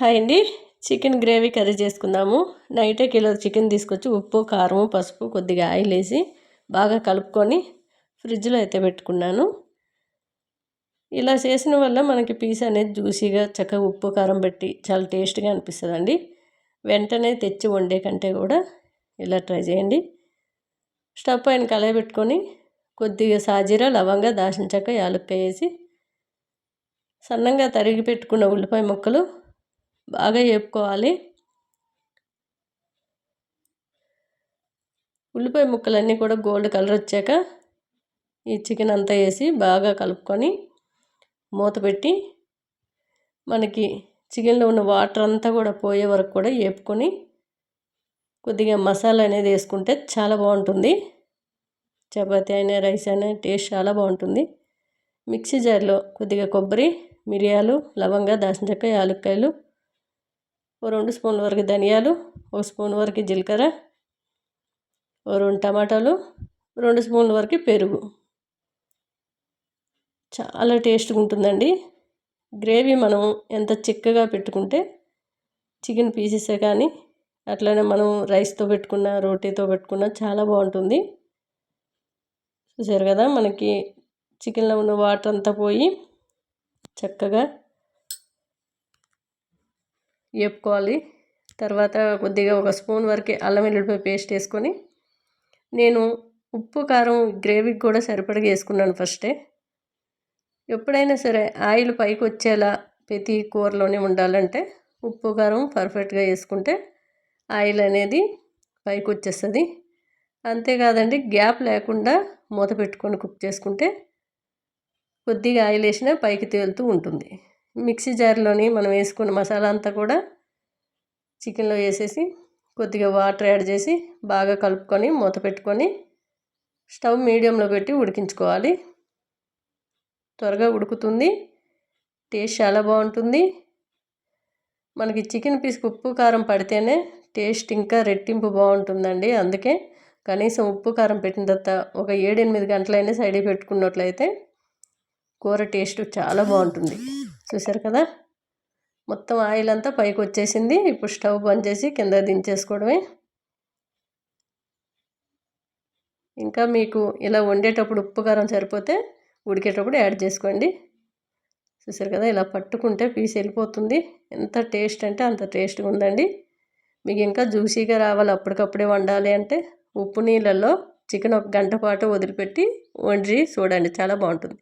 Hi అండి. Chicken gravy curry చేసుకుందాము. నైటే కిలో చికెన్ తీసుకొచ్చి ఉప్పు, కారం, పసుపు, కొద్దిగా ఆయిల్ వేసి బాగా కలుపుకొని ఫ్రిడ్జ్లో అయితే పెట్టుకున్నాను. ఇలా చేసిన వల్ల మనకి పీస్ అనేది జ్యూసీగా చక్కగా ఉప్పు, కారం పెట్టి చాలా టేస్ట్గా అనిపిస్తుందండి. వెంటనే తెచ్చి వండే కంటే కూడా ఇలా ట్రై చేయండి. స్టవ్ పైన కళాయి పెట్టుకొని కొద్దిగా సాజీర, లవంగ, దాల్చిన చెక్క, యాలక్కాయ వేసి సన్నంగా తరిగి పెట్టుకున్న ఉల్లిపాయ ముక్కలు బాగా వేపుకోవాలి. ఉల్లిపాయ ముక్కలన్నీ కూడా గోల్డ్ కలర్ వచ్చాక ఈ చికెన్ అంతా వేసి బాగా కలుపుకొని మూత పెట్టి మనకి చికెన్లో ఉన్న వాటర్ అంతా కూడా పోయే వరకు కూడా వేపుకొని కొద్దిగా మసాలా అనేది వేసుకుంటే చాలా బాగుంటుంది. చపాతీ అయినా రైస్ అయినా టేస్ట్ చాలా బాగుంటుంది. మిక్సీ జార్లో కొద్దిగా కొబ్బరి, మిరియాలు, లవంగ, దాల్చిన చెక్క, యాలక్కాయలు, 2 స్పూన్ల వరకు ధనియాలు, 1 స్పూన్ వరకు జీలకర్ర, 2 టమాటాలు, 2 స్పూన్ల వరకు పెరుగు. చాలా టేస్ట్గా ఉంటుందండి. గ్రేవీ మనం ఎంత చిక్కగా పెట్టుకుంటే చికెన్ పీసెసే కానీ అట్లనే మనం రైస్తో పెట్టుకున్న, రోటీతో పెట్టుకున్న చాలా బాగుంటుంది. చూసారు కదా, మనకి చికెన్లో ఉన్న వాటర్ అంతా పోయి చక్కగా వేపుకోవాలి. తర్వాత కొద్దిగా 1 స్పూన్ వరకు అల్లం వెల్లుల్లిపాయ పేస్ట్ వేసుకొని నేను ఉప్పు, కారం గ్రేవీకి కూడా సరిపడగా వేసుకున్నాను ఫస్టే. ఎప్పుడైనా సరే ఆయిల్ పైకి వచ్చేలా ప్రతి కూరలోనే ఉండాలంటే ఉప్పు, కారం పర్ఫెక్ట్గా వేసుకుంటే ఆయిల్ అనేది పైకి వచ్చేస్తుంది. అంతేకాదండి, గ్యాప్ లేకుండా మూత పెట్టుకొని కుక్ చేసుకుంటే కొద్దిగా ఆయిల్ వేసినా పైకి తేలుతూ ఉంటుంది. మిక్సీ జార్లోని మనం వేసుకున్న మసాలా అంతా కూడా చికెన్లో వేసేసి కొద్దిగా వాటర్ యాడ్ చేసి బాగా కలుపుకొని మూత పెట్టుకొని స్టవ్ మీడియంలో పెట్టి ఉడికించుకోవాలి. త్వరగా ఉడుకుతుంది, టేస్ట్ చాలా బాగుంటుంది. మనకి చికెన్ పీస్కి ఉప్పు, కారం పడితేనే టేస్ట్ ఇంకా రెట్టింపు బాగుంటుందండి. అందుకే కనీసం ఉప్పు, కారం పెట్టిన తర్వాత ఒక 7-8 గంటలైనా సైడ్కి పెట్టుకున్నట్లయితే కూర టేస్ట్ చాలా బాగుంటుంది. చూసారు కదా, మొత్తం ఆయిల్ అంతా పైకి వచ్చేసింది. ఇప్పుడు స్టవ్ బంద్ చేసి కింద దించేసుకోవడమే. ఇంకా మీకు ఇలా వండేటప్పుడు ఉప్పు, కారం సరిపోతే ఉడికేటప్పుడు యాడ్ చేసుకోండి. చూసారు కదా, ఇలా పట్టుకుంటే పీస్ వెళ్ళిపోతుంది. ఎంత టేస్ట్ అంటే అంత టేస్ట్గా ఉందండి. మీకు ఇంకా జ్యూసీగా రావాలి, అప్పటికప్పుడే వండాలి అంటే ఉప్పు నీళ్ళల్లో చికెన్ 1 గంట పాటు వదిలిపెట్టి వండి చూడండి, చాలా బాగుంటుంది.